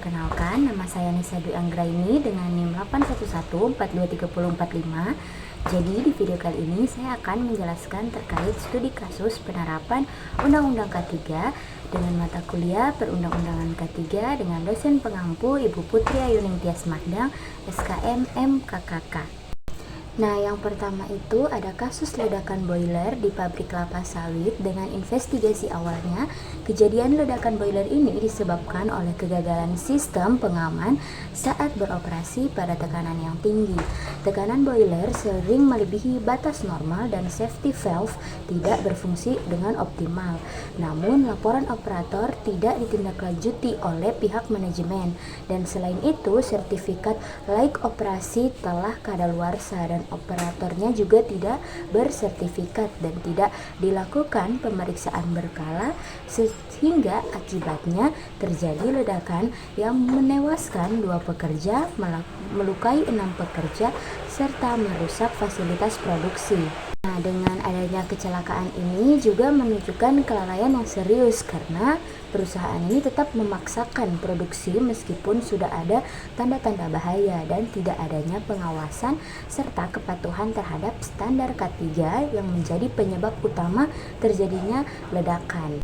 Perkenalkan, nama saya Nisa Dwi Anggraini dengan NIM 811423045. Jadi di video kali ini saya akan menjelaskan terkait studi kasus penerapan Undang-Undang K3 dengan mata kuliah Perundang-Undangan K3 dengan dosen pengampu Ibu Putri Ayuning Tias Mahdang, SKM MKKK. Nah, yang pertama itu ada kasus ledakan boiler di pabrik kelapa sawit. Dengan investigasi awalnya, kejadian ledakan boiler ini disebabkan oleh kegagalan sistem pengaman saat beroperasi pada tekanan yang tinggi. Tekanan boiler sering melebihi batas normal dan safety valve tidak berfungsi dengan optimal. Namun, laporan operator tidak ditindaklanjuti oleh pihak manajemen. Dan selain itu, sertifikat layak operasi telah kadaluarsa dan operatornya juga tidak bersertifikat dan tidak dilakukan pemeriksaan berkala sehingga akibatnya terjadi ledakan yang menewaskan 2 pekerja, melukai 6 pekerja serta merusak fasilitas produksi. Nah, dengan adanya kecelakaan ini juga menunjukkan kelalaian yang serius karena perusahaan ini tetap memaksakan produksi meskipun sudah ada tanda-tanda bahaya dan tidak adanya pengawasan serta kepatuhan terhadap standar K3 yang menjadi penyebab utama terjadinya ledakan.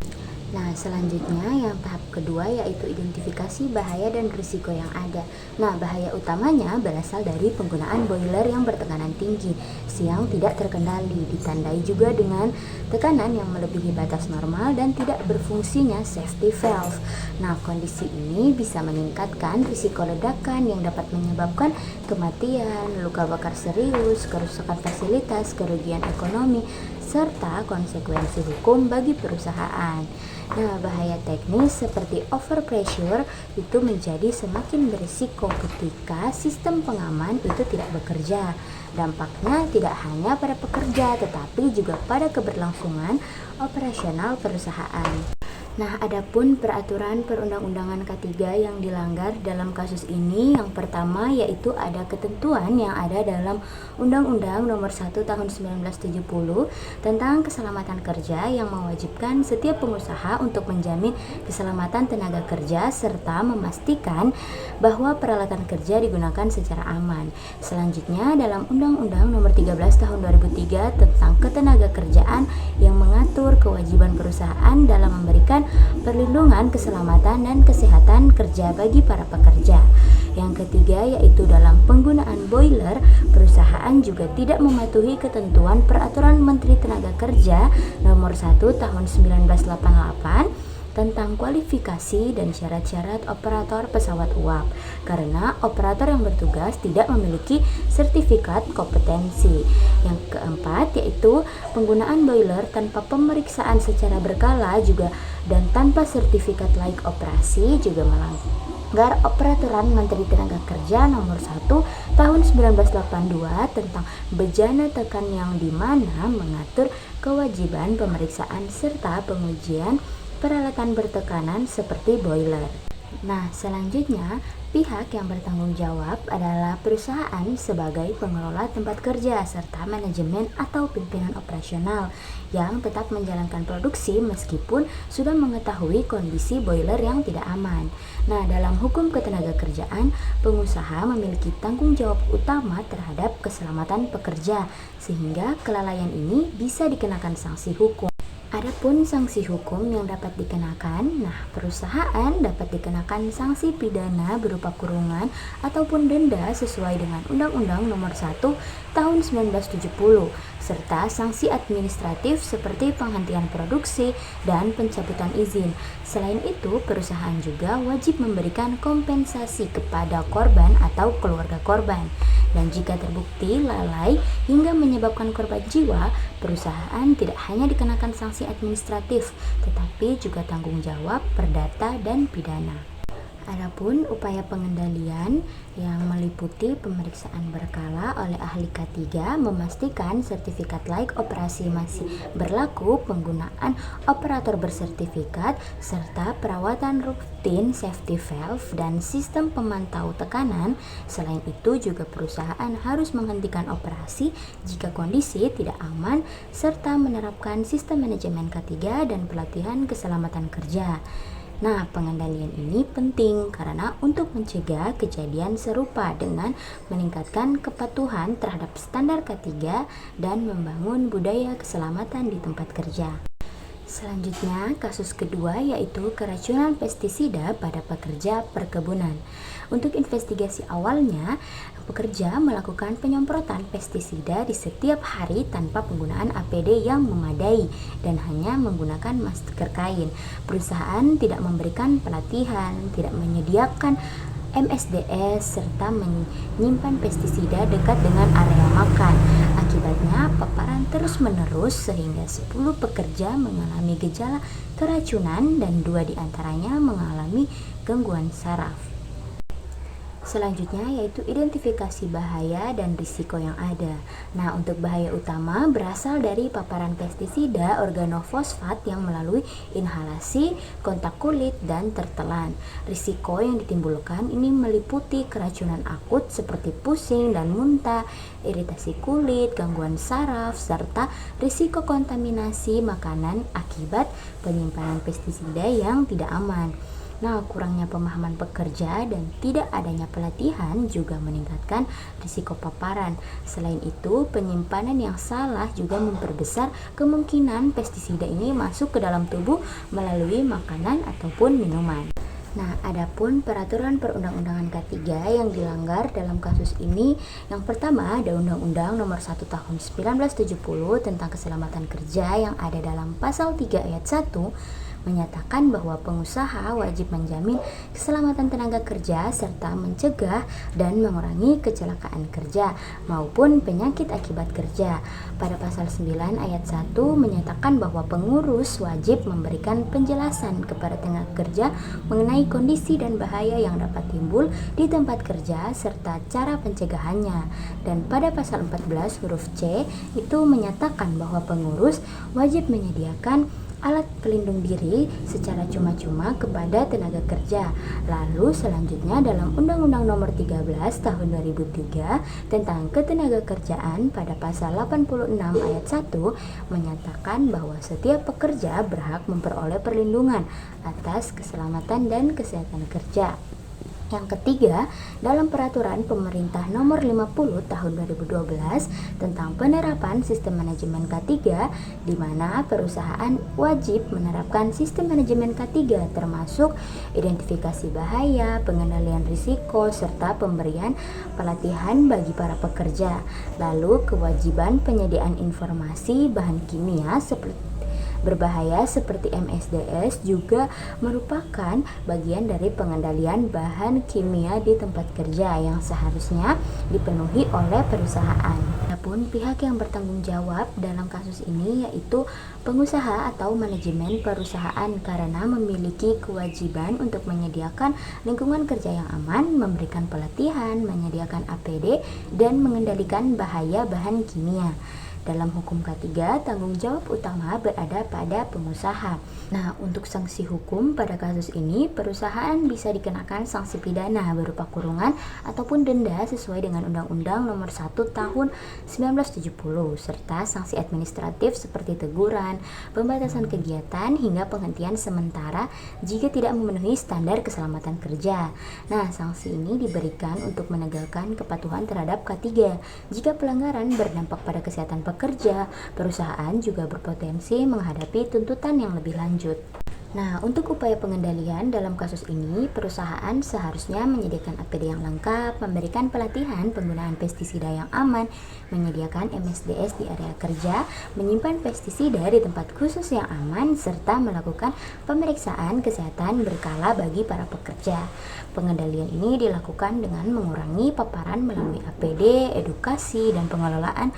Nah, selanjutnya yang tahap kedua yaitu identifikasi bahaya dan risiko yang ada. Nah, bahaya utamanya berasal dari penggunaan boiler yang bertekanan tinggi yang tidak terkendali, ditandai juga dengan tekanan yang melebihi batas normal dan tidak berfungsinya safety valve. Nah, kondisi ini bisa meningkatkan risiko ledakan yang dapat menyebabkan kematian, luka bakar serius, kerusakan fasilitas, kerugian ekonomi, serta konsekuensi hukum bagi perusahaan. Nah, bahaya teknis seperti overpressure itu menjadi semakin berisiko ketika sistem pengaman itu tidak bekerja. Dampaknya tidak hanya pada pekerja tetapi juga pada keberlangsungan operasional perusahaan. Nah, adapun peraturan perundang-undangan K3 yang dilanggar dalam kasus ini, yang pertama yaitu ada ketentuan yang ada dalam Undang-Undang Nomor 1 Tahun 1970 tentang keselamatan kerja yang mewajibkan setiap pengusaha untuk menjamin keselamatan tenaga kerja serta memastikan bahwa peralatan kerja digunakan secara aman. Selanjutnya dalam Undang-Undang Nomor 13 Tahun 2003 tentang ketenagakerjaan yang mengatur kewajiban perusahaan dalam memberikan perlindungan keselamatan dan kesehatan kerja bagi para pekerja. Yang ketiga yaitu dalam penggunaan boiler, perusahaan juga tidak mematuhi ketentuan Peraturan Menteri Tenaga Kerja Nomor 1 Tahun 1988 tentang kualifikasi dan syarat-syarat operator pesawat uap karena operator yang bertugas tidak memiliki sertifikat kompetensi. Yang keempat yaitu penggunaan boiler tanpa pemeriksaan secara berkala juga dan tanpa sertifikat layak operasi juga melanggar Peraturan Menteri Tenaga Kerja Nomor 1 Tahun 1982 tentang bejana tekan yang dimana mengatur kewajiban pemeriksaan serta pengujian peralatan bertekanan seperti boiler. Nah, selanjutnya pihak yang bertanggung jawab adalah perusahaan sebagai pengelola tempat kerja serta manajemen atau pimpinan operasional yang tetap menjalankan produksi meskipun sudah mengetahui kondisi boiler yang tidak aman. Nah, dalam hukum ketenagakerjaan, pengusaha memiliki tanggung jawab utama terhadap keselamatan pekerja sehingga kelalaian ini bisa dikenakan sanksi hukum. Adapun sanksi hukum yang dapat dikenakan, perusahaan dapat dikenakan sanksi pidana berupa kurungan ataupun denda sesuai dengan Undang-Undang Nomor 1 Tahun 1970 serta sanksi administratif seperti penghentian produksi dan pencabutan izin. Selain itu, perusahaan juga wajib memberikan kompensasi kepada korban atau keluarga korban. Dan jika terbukti lalai hingga menyebabkan korban jiwa, perusahaan tidak hanya dikenakan sanksi administratif, tetapi juga tanggung jawab perdata dan pidana. Adapun upaya pengendalian yang meliputi pemeriksaan berkala oleh ahli K3, memastikan sertifikat layak operasi masih berlaku, penggunaan operator bersertifikat, serta perawatan rutin safety valve dan sistem pemantau tekanan. Selain itu juga perusahaan harus menghentikan operasi jika kondisi tidak aman, serta menerapkan sistem manajemen K3 dan pelatihan keselamatan kerja. Nah, pengendalian ini penting karena untuk mencegah kejadian serupa dengan meningkatkan kepatuhan terhadap standar K3 dan membangun budaya keselamatan di tempat kerja. Selanjutnya, kasus kedua yaitu keracunan pestisida pada pekerja perkebunan. Untuk investigasi awalnya, pekerja melakukan penyemprotan pestisida di setiap hari tanpa penggunaan APD yang memadai dan hanya menggunakan masker kain. Perusahaan tidak memberikan pelatihan, tidak menyediakan MSDS, serta menyimpan pestisida dekat dengan area makan. Akibatnya, paparan terus-menerus sehingga 10 pekerja mengalami gejala keracunan dan 2 diantaranya mengalami gangguan saraf. Selanjutnya yaitu identifikasi bahaya dan risiko yang ada. Nah, untuk bahaya utama berasal dari paparan pestisida organofosfat yang melalui inhalasi, kontak kulit, dan tertelan. Risiko yang ditimbulkan ini meliputi keracunan akut seperti pusing dan muntah, iritasi kulit, gangguan saraf, serta risiko kontaminasi makanan akibat penyimpanan pestisida yang tidak aman. Nah, kurangnya pemahaman pekerja dan tidak adanya pelatihan juga meningkatkan risiko paparan. Selain itu, penyimpanan yang salah juga memperbesar kemungkinan pestisida ini masuk ke dalam tubuh melalui makanan ataupun minuman. Nah, adapun peraturan perundang-undangan K3 yang dilanggar dalam kasus ini, yang pertama ada Undang-Undang Nomor 1 Tahun 1970 tentang Keselamatan Kerja yang ada dalam Pasal 3 Ayat 1 menyatakan bahwa pengusaha wajib menjamin keselamatan tenaga kerja serta mencegah dan mengurangi kecelakaan kerja maupun penyakit akibat kerja. Pada pasal 9 ayat 1 menyatakan bahwa pengurus wajib memberikan penjelasan kepada tenaga kerja mengenai kondisi dan bahaya yang dapat timbul di tempat kerja serta cara pencegahannya. Dan pada pasal 14 huruf C itu menyatakan bahwa pengurus wajib menyediakan alat pelindung diri secara cuma-cuma kepada tenaga kerja. Lalu selanjutnya dalam Undang-Undang Nomor 13 Tahun 2003 tentang Ketenagakerjaan pada pasal 86 ayat 1 menyatakan bahwa setiap pekerja berhak memperoleh perlindungan atas keselamatan dan kesehatan kerja. Yang ketiga, dalam Peraturan Pemerintah Nomor 50 Tahun 2012 tentang penerapan sistem manajemen K3, di mana perusahaan wajib menerapkan sistem manajemen K3 termasuk identifikasi bahaya, pengendalian risiko, serta pemberian pelatihan bagi para pekerja. Lalu, kewajiban penyediaan informasi bahan kimia berbahaya seperti MSDS juga merupakan bagian dari pengendalian bahan kimia di tempat kerja yang seharusnya dipenuhi oleh perusahaan. Adapun pihak yang bertanggung jawab dalam kasus ini yaitu pengusaha atau manajemen perusahaan karena memiliki kewajiban untuk menyediakan lingkungan kerja yang aman, memberikan pelatihan, menyediakan APD, dan mengendalikan bahaya bahan kimia. Dalam hukum K3, tanggung jawab utama berada pada pengusaha. Nah, untuk sanksi hukum pada kasus ini, perusahaan bisa dikenakan sanksi pidana berupa kurungan ataupun denda sesuai dengan Undang-Undang Nomor 1 Tahun 1970, serta sanksi administratif seperti teguran, pembatasan kegiatan, hingga penghentian sementara jika tidak memenuhi standar keselamatan kerja. Nah, sanksi ini diberikan untuk menegakkan kepatuhan terhadap K3. Jika pelanggaran berdampak pada kesehatan pekerja, perusahaan juga berpotensi menghadapi tuntutan yang lebih lanjut. Nah, untuk upaya pengendalian dalam kasus ini, perusahaan seharusnya menyediakan APD yang lengkap, memberikan pelatihan penggunaan pestisida yang aman, menyediakan MSDS di area kerja, menyimpan pestisida di tempat khusus yang aman, serta melakukan pemeriksaan kesehatan berkala bagi para pekerja. Pengendalian ini dilakukan dengan mengurangi paparan melalui APD, edukasi, dan pengelolaan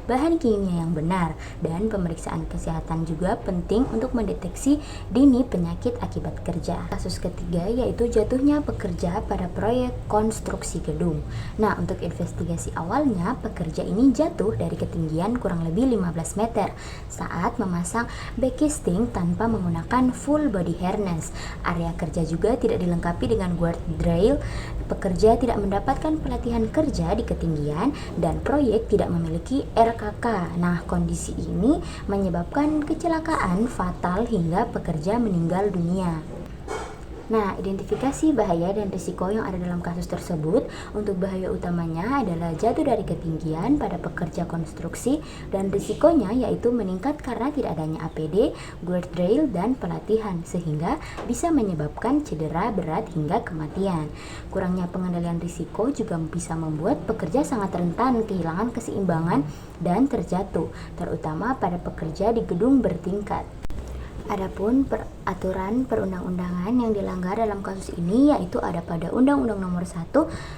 bahan kimia yang benar, dan pemeriksaan kesehatan juga penting untuk mendeteksi dini penyakit akibat kerja. Kasus ketiga yaitu jatuhnya pekerja pada proyek konstruksi gedung. Nah, untuk investigasi awalnya, pekerja ini jatuh dari ketinggian kurang lebih 15 meter saat memasang backcasting tanpa menggunakan full body harness. Area kerja juga tidak dilengkapi dengan guardrail. Pekerja tidak mendapatkan pelatihan kerja di ketinggian dan proyek tidak memiliki RKK. Nah, kondisi ini menyebabkan kecelakaan fatal hingga pekerja meninggal dunia. Nah, identifikasi bahaya dan risiko yang ada dalam kasus tersebut. Untuk bahaya utamanya adalah jatuh dari ketinggian pada pekerja konstruksi, dan risikonya yaitu meningkat karena tidak adanya APD, guardrail, dan pelatihan, sehingga bisa menyebabkan cedera berat hingga kematian. Kurangnya pengendalian risiko juga bisa membuat pekerja sangat rentan kehilangan keseimbangan dan terjatuh, terutama pada pekerja di gedung bertingkat. Adapun peraturan perundang-undangan yang dilanggar dalam kasus ini yaitu ada pada Undang-Undang Nomor 1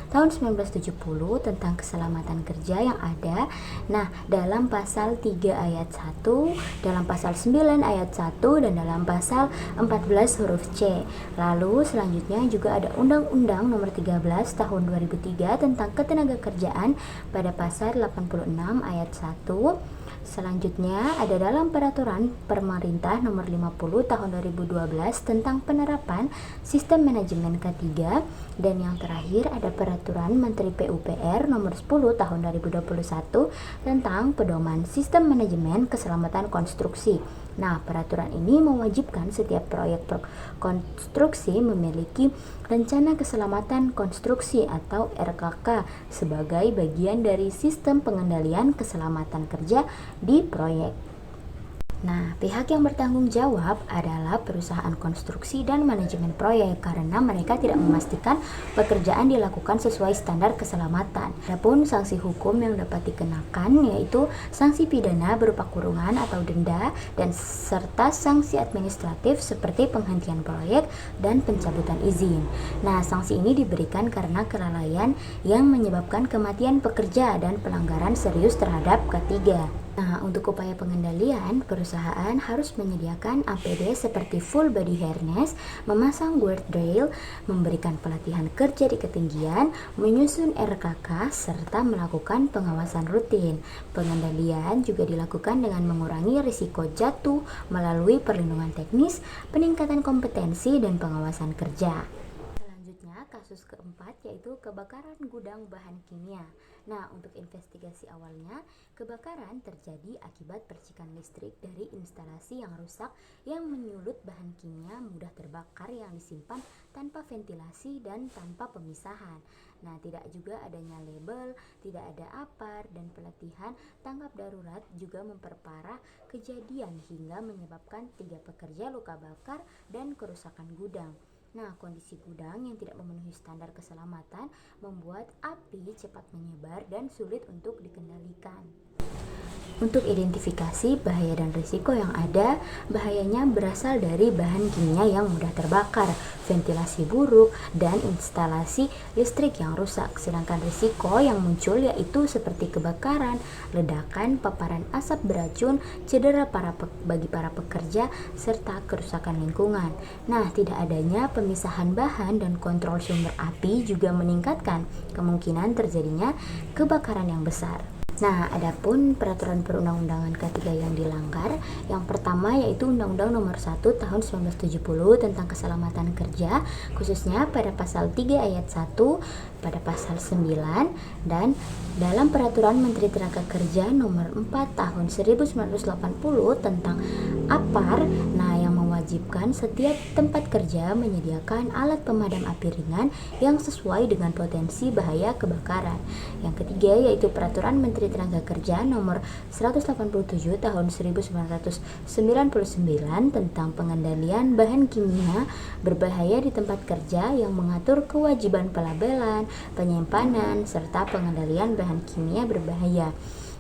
Tahun 1970 tentang keselamatan kerja yang ada. Nah, dalam pasal 3 ayat 1, dalam pasal 9 ayat 1, dan dalam pasal 14 huruf C. Lalu selanjutnya juga ada Undang-Undang Nomor 13 Tahun 2003 tentang ketenagakerjaan pada pasal 86 ayat 1. Selanjutnya ada dalam Peraturan Pemerintah Nomor 50 Tahun 2012 tentang penerapan sistem manajemen K3, dan yang terakhir ada Peraturan Menteri PUPR Nomor 10 Tahun 2021 tentang pedoman sistem manajemen keselamatan konstruksi. Nah, peraturan ini mewajibkan setiap proyek konstruksi memiliki rencana keselamatan konstruksi atau RKK sebagai bagian dari sistem pengendalian keselamatan kerja di proyek. Nah, pihak yang bertanggung jawab adalah perusahaan konstruksi dan manajemen proyek karena mereka tidak memastikan pekerjaan dilakukan sesuai standar keselamatan. Adapun sanksi hukum yang dapat dikenakan yaitu sanksi pidana berupa kurungan atau denda, dan serta sanksi administratif seperti penghentian proyek dan pencabutan izin. Nah, sanksi ini diberikan karena kelalaian yang menyebabkan kematian pekerja dan pelanggaran serius terhadap K3. Nah, untuk upaya pengendalian, perusahaan harus menyediakan APD seperti full body harness, memasang guardrail, memberikan pelatihan kerja di ketinggian, menyusun RKK, serta melakukan pengawasan rutin. Pengendalian juga dilakukan dengan mengurangi risiko jatuh melalui perlindungan teknis, peningkatan kompetensi, dan pengawasan kerja. Selanjutnya, kasus keempat yaitu kebakaran gudang bahan kimia. Nah, untuk investigasi awalnya, kebakaran terjadi akibat percikan listrik dari instalasi yang rusak yang menyulut bahan kimia mudah terbakar yang disimpan tanpa ventilasi dan tanpa pemisahan. Nah, tidak juga adanya label, tidak ada APAR, dan pelatihan tanggap darurat juga memperparah kejadian hingga menyebabkan 3 pekerja luka bakar dan kerusakan gudang. Nah, kondisi gudang yang tidak memenuhi standar keselamatan membuat api cepat menyebar dan sulit untuk dikendalikan. Untuk identifikasi bahaya dan risiko yang ada, bahayanya berasal dari bahan kimia yang mudah terbakar, ventilasi buruk, dan instalasi listrik yang rusak. Sedangkan risiko yang muncul yaitu seperti kebakaran, ledakan, paparan asap beracun, cedera bagi para pekerja, serta kerusakan lingkungan. Nah, tidak adanya pemisahan bahan dan kontrol sumber api juga meningkatkan kemungkinan terjadinya kebakaran yang besar. Nah, adapun peraturan perundang-undangan K3 yang dilanggar, yang pertama yaitu Undang-Undang Nomor 1 Tahun 1970 tentang keselamatan kerja, khususnya pada pasal 3 ayat 1, pada pasal 9, dan dalam Peraturan Menteri Tenaga Kerja Nomor 4 Tahun 1980 tentang APAR, nah yang mewajibkan setiap tempat kerja menyediakan alat pemadam api ringan yang sesuai dengan potensi bahaya kebakaran. Yang ketiga yaitu Peraturan Menteri Tenaga Kerja Nomor 187 Tahun 1999 tentang pengendalian bahan kimia berbahaya di tempat kerja yang mengatur kewajiban pelabelan, penyimpanan, serta pengendalian bahan kimia berbahaya.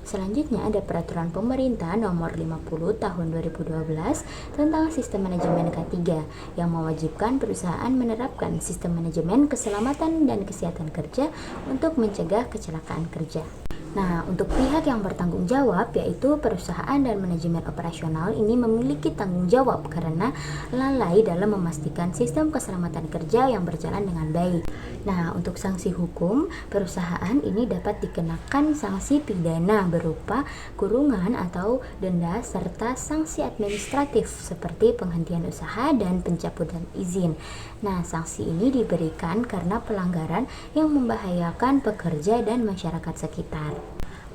Selanjutnya ada Peraturan Pemerintah Nomor 50 Tahun 2012 tentang Sistem Manajemen K3 yang mewajibkan perusahaan menerapkan sistem manajemen keselamatan dan kesehatan kerja untuk mencegah kecelakaan kerja. Nah, untuk pihak yang bertanggung jawab yaitu perusahaan dan manajemen operasional ini memiliki tanggung jawab karena lalai dalam memastikan sistem keselamatan kerja yang berjalan dengan baik. Nah, untuk sanksi hukum, perusahaan ini dapat dikenakan sanksi pidana berupa kurungan atau denda serta sanksi administratif seperti penghentian usaha dan pencabutan izin. Nah, sanksi ini diberikan karena pelanggaran yang membahayakan pekerja dan masyarakat sekitar.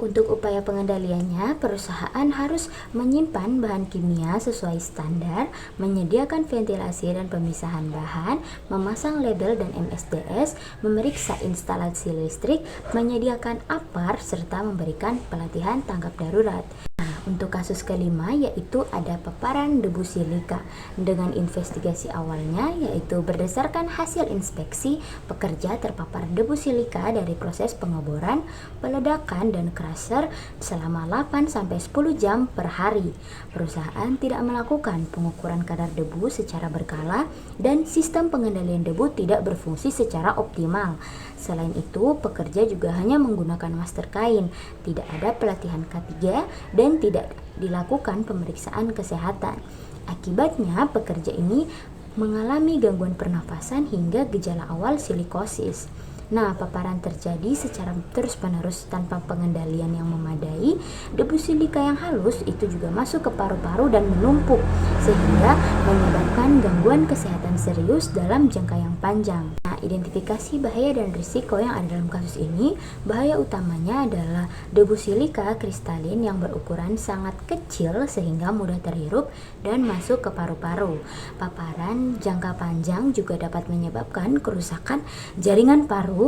Untuk upaya pengendaliannya, perusahaan harus menyimpan bahan kimia sesuai standar, menyediakan ventilasi dan pemisahan bahan, memasang label dan MSDS, memeriksa instalasi listrik, menyediakan APAR, serta memberikan pelatihan tanggap darurat. Untuk kasus kelima yaitu ada paparan debu silika. Dengan investigasi awalnya yaitu berdasarkan hasil inspeksi, pekerja terpapar debu silika dari proses pengeboran, peledakan dan crusher selama 8-10 jam per hari. Perusahaan tidak melakukan pengukuran kadar debu secara berkala dan sistem pengendalian debu tidak berfungsi secara optimal. Selain itu, pekerja juga hanya menggunakan masker kain, tidak ada pelatihan K3 dan tidak dilakukan pemeriksaan kesehatan. Akibatnya, pekerja ini mengalami gangguan pernafasan hingga gejala awal silikosis. Nah, paparan terjadi secara terus-menerus tanpa pengendalian yang memadai. Debu silika yang halus itu juga masuk ke paru-paru dan menumpuk, sehingga menyebabkan gangguan kesehatan serius dalam jangka yang panjang. Nah, identifikasi bahaya dan risiko yang ada dalam kasus ini, bahaya utamanya adalah debu silika kristalin yang berukuran sangat kecil sehingga mudah terhirup dan masuk ke paru-paru. Paparan jangka panjang juga dapat menyebabkan kerusakan jaringan paru.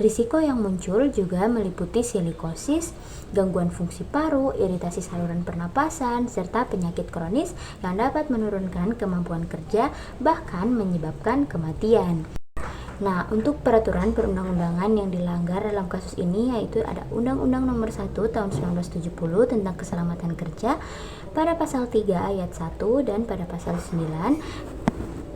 Risiko yang muncul juga meliputi silikosis, gangguan fungsi paru, iritasi saluran pernapasan, serta penyakit kronis yang dapat menurunkan kemampuan kerja, bahkan menyebabkan kematian. Nah, untuk peraturan perundang-undangan yang dilanggar dalam kasus ini yaitu ada Undang-Undang Nomor 1 Tahun 1970 tentang Keselamatan Kerja pada pasal 3 ayat 1 dan pada pasal 9.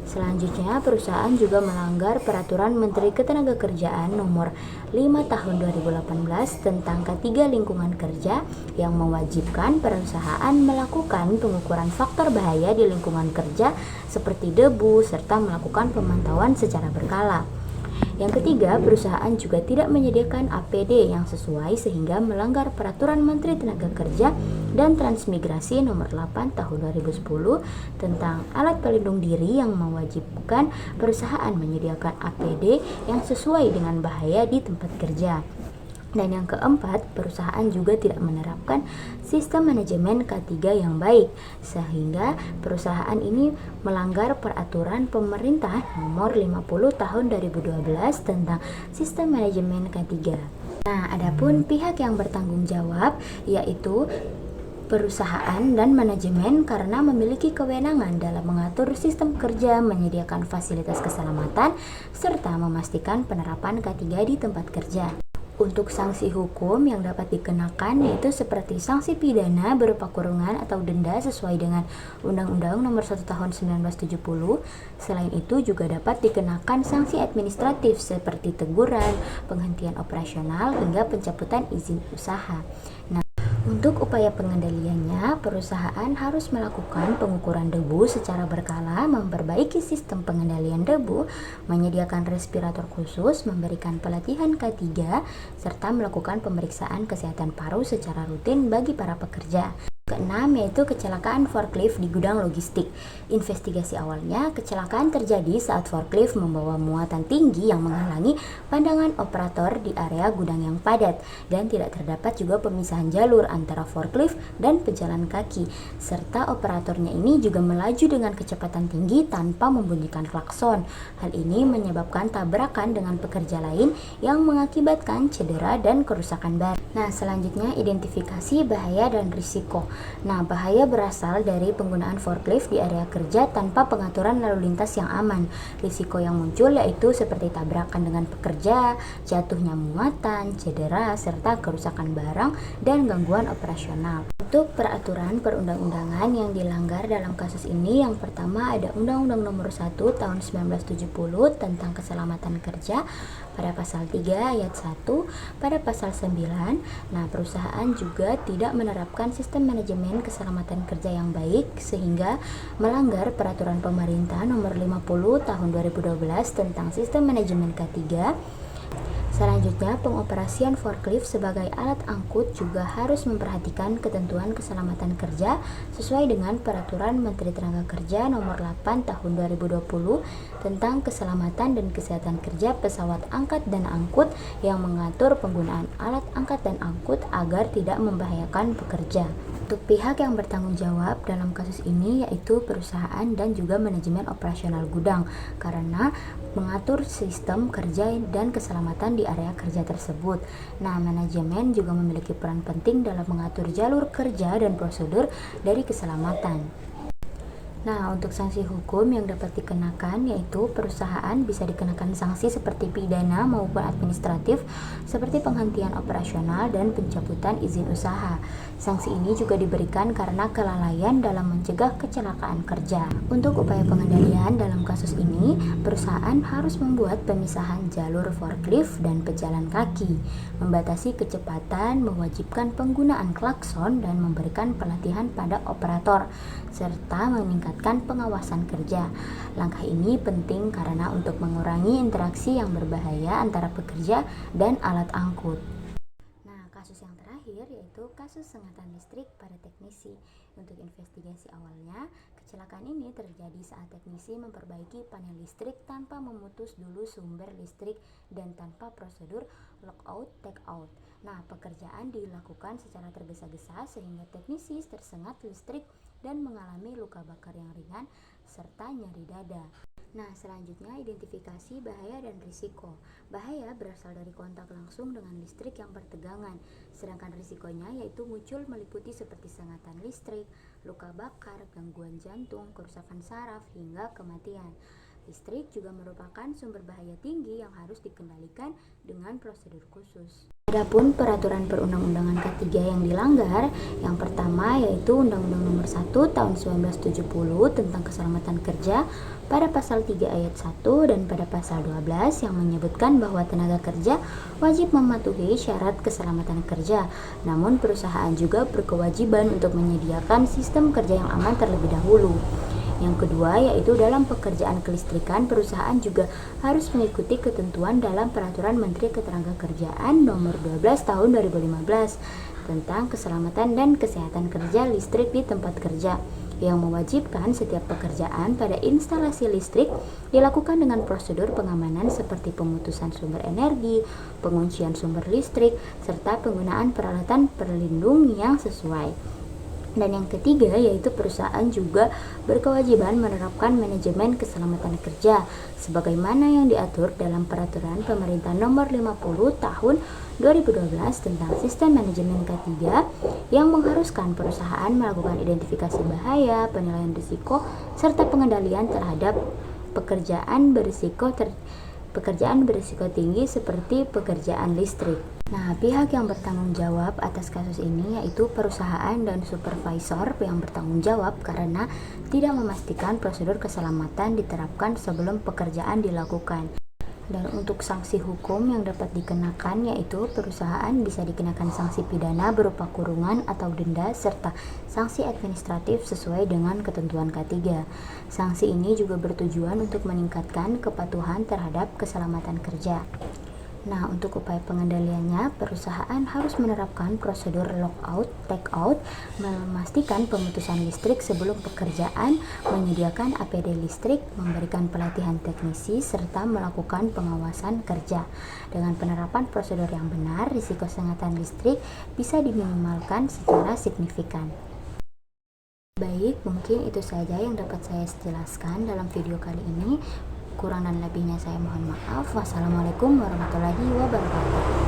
Selanjutnya, perusahaan juga melanggar Peraturan Menteri Ketenagakerjaan Nomor 5 Tahun 2018 tentang K3 Lingkungan Kerja yang mewajibkan perusahaan melakukan pengukuran faktor bahaya di lingkungan kerja seperti debu serta melakukan pemantauan secara berkala. Yang ketiga, perusahaan juga tidak menyediakan APD yang sesuai sehingga melanggar Peraturan Menteri Tenaga dan Transmigrasi Nomor 8 Tahun 2010 tentang alat pelindung diri yang mewajibkan perusahaan menyediakan APD yang sesuai dengan bahaya di tempat kerja. Dan yang keempat, perusahaan juga tidak menerapkan sistem manajemen K3 yang baik, sehingga perusahaan ini melanggar peraturan pemerintah nomor 50 tahun 2012 tentang sistem manajemen K3. Nah, adapun pihak yang bertanggung jawab yaitu perusahaan dan manajemen karena memiliki kewenangan dalam mengatur sistem kerja, menyediakan fasilitas keselamatan, serta memastikan penerapan K3 di tempat kerja. Untuk sanksi hukum yang dapat dikenakan yaitu seperti sanksi pidana berupa kurungan atau denda sesuai dengan Undang-Undang Nomor 1 Tahun 1970. Selain itu juga dapat dikenakan sanksi administratif seperti teguran, penghentian operasional hingga pencabutan izin usaha. Nah, untuk upaya pengendaliannya, perusahaan harus melakukan pengukuran debu secara berkala, memperbaiki sistem pengendalian debu, menyediakan respirator khusus, memberikan pelatihan K3, serta melakukan pemeriksaan kesehatan paru secara rutin bagi para pekerja. Keenam yaitu kecelakaan forklift di gudang logistik. Investigasi awalnya, kecelakaan terjadi saat forklift membawa muatan tinggi yang menghalangi pandangan operator di area gudang yang padat dan tidak terdapat juga pemisahan jalur antara forklift dan pejalan kaki, serta operatornya ini juga melaju dengan kecepatan tinggi tanpa membunyikan klakson. Hal ini menyebabkan tabrakan dengan pekerja lain yang mengakibatkan cedera dan kerusakan barang. Nah, selanjutnya identifikasi bahaya dan risiko. Nah, bahaya berasal dari penggunaan forklift di area kerja tanpa pengaturan lalu lintas yang aman. Risiko yang muncul yaitu seperti tabrakan dengan pekerja, jatuhnya muatan, cedera, serta kerusakan barang dan gangguan operasional. Untuk peraturan perundang-undangan yang dilanggar dalam kasus ini, yang pertama ada Undang-Undang Nomor 1 Tahun 1970 tentang Keselamatan Kerja pada pasal 3 ayat 1, pada pasal 9. Nah, perusahaan juga tidak menerapkan sistem manajemen keselamatan kerja yang baik sehingga melanggar peraturan pemerintah nomor 50 tahun 2012 tentang sistem manajemen K3. Selanjutnya, pengoperasian forklift sebagai alat angkut juga harus memperhatikan ketentuan keselamatan kerja sesuai dengan Peraturan Menteri Tenaga Kerja Nomor 8 Tahun 2020 tentang keselamatan dan kesehatan kerja pesawat angkat dan angkut yang mengatur penggunaan alat angkat dan angkut agar tidak membahayakan pekerja. Untuk pihak yang bertanggung jawab dalam kasus ini yaitu perusahaan dan juga manajemen operasional gudang karena mengatur sistem kerja dan keselamatan di area kerja tersebut. Nah, manajemen juga memiliki peran penting dalam mengatur jalur kerja dan prosedur dari keselamatan. Nah, untuk sanksi hukum yang dapat dikenakan yaitu perusahaan bisa dikenakan sanksi seperti pidana maupun administratif seperti penghentian operasional dan pencabutan izin usaha. Sanksi ini juga diberikan karena kelalaian dalam mencegah kecelakaan kerja. Untuk upaya pengendalian dalam kasus ini, perusahaan harus membuat pemisahan jalur forklift dan pejalan kaki, membatasi kecepatan, mewajibkan penggunaan klakson dan memberikan pelatihan pada operator, serta meningkatkan pengawasan kerja. Langkah ini penting karena untuk mengurangi interaksi yang berbahaya antara pekerja dan alat angkut. Nah, kasus yang terakhir yaitu kasus sengatan listrik pada teknisi. Untuk investigasi awalnya, kecelakaan ini terjadi saat teknisi memperbaiki panel listrik tanpa memutus dulu sumber listrik dan tanpa prosedur lockout takeout. Nah, pekerjaan dilakukan secara tergesa-gesa sehingga teknisi tersengat listrik dan mengalami luka bakar yang ringan serta nyeri dada. Nah, selanjutnya identifikasi bahaya dan risiko. Bahaya berasal dari kontak langsung dengan listrik yang bertegangan, sedangkan risikonya yaitu muncul meliputi seperti sengatan listrik, luka bakar, gangguan jantung, kerusakan saraf, hingga kematian. Listrik juga merupakan sumber bahaya tinggi yang harus dikendalikan dengan prosedur khusus. Adapun peraturan perundang-undangan ketiga yang dilanggar, yang pertama yaitu Undang-Undang Nomor 1 Tahun 1970 tentang Keselamatan Kerja pada pasal 3 ayat 1 dan pada pasal 12 yang menyebutkan bahwa tenaga kerja wajib mematuhi syarat keselamatan kerja. Namun perusahaan juga berkewajiban untuk menyediakan sistem kerja yang aman terlebih dahulu. Yang kedua yaitu dalam pekerjaan kelistrikan, perusahaan juga harus mengikuti ketentuan dalam Peraturan Menteri Ketenagakerjaan Nomor 12 Tahun 2015 tentang keselamatan dan kesehatan kerja listrik di tempat kerja, yang mewajibkan setiap pekerjaan pada instalasi listrik dilakukan dengan prosedur pengamanan seperti pemutusan sumber energi, penguncian sumber listrik, serta penggunaan peralatan pelindung yang sesuai. Dan yang ketiga yaitu perusahaan juga berkewajiban menerapkan manajemen keselamatan kerja sebagaimana yang diatur dalam Peraturan Pemerintah Nomor 50 Tahun 2012 tentang Sistem Manajemen K3 yang mengharuskan perusahaan melakukan identifikasi bahaya, penilaian risiko, serta pengendalian terhadap pekerjaan berisiko tinggi seperti pekerjaan listrik. Nah, pihak yang bertanggung jawab atas kasus ini yaitu perusahaan dan supervisor yang bertanggung jawab karena tidak memastikan prosedur keselamatan diterapkan sebelum pekerjaan dilakukan. Dan untuk sanksi hukum yang dapat dikenakan yaitu perusahaan bisa dikenakan sanksi pidana berupa kurungan atau denda serta sanksi administratif sesuai dengan ketentuan K3. Sanksi ini juga bertujuan untuk meningkatkan kepatuhan terhadap keselamatan kerja. Nah, untuk upaya pengendaliannya, perusahaan harus menerapkan prosedur lockout, takeout, memastikan pemutusan listrik sebelum pekerjaan, menyediakan APD listrik, memberikan pelatihan teknisi, serta melakukan pengawasan kerja. Dengan penerapan prosedur yang benar, risiko sengatan listrik bisa diminimalkan secara signifikan. Baik, mungkin itu saja yang dapat saya jelaskan dalam video kali ini. Kurang dan lebihnya saya mohon maaf. Wassalamualaikum warahmatullahi wabarakatuh.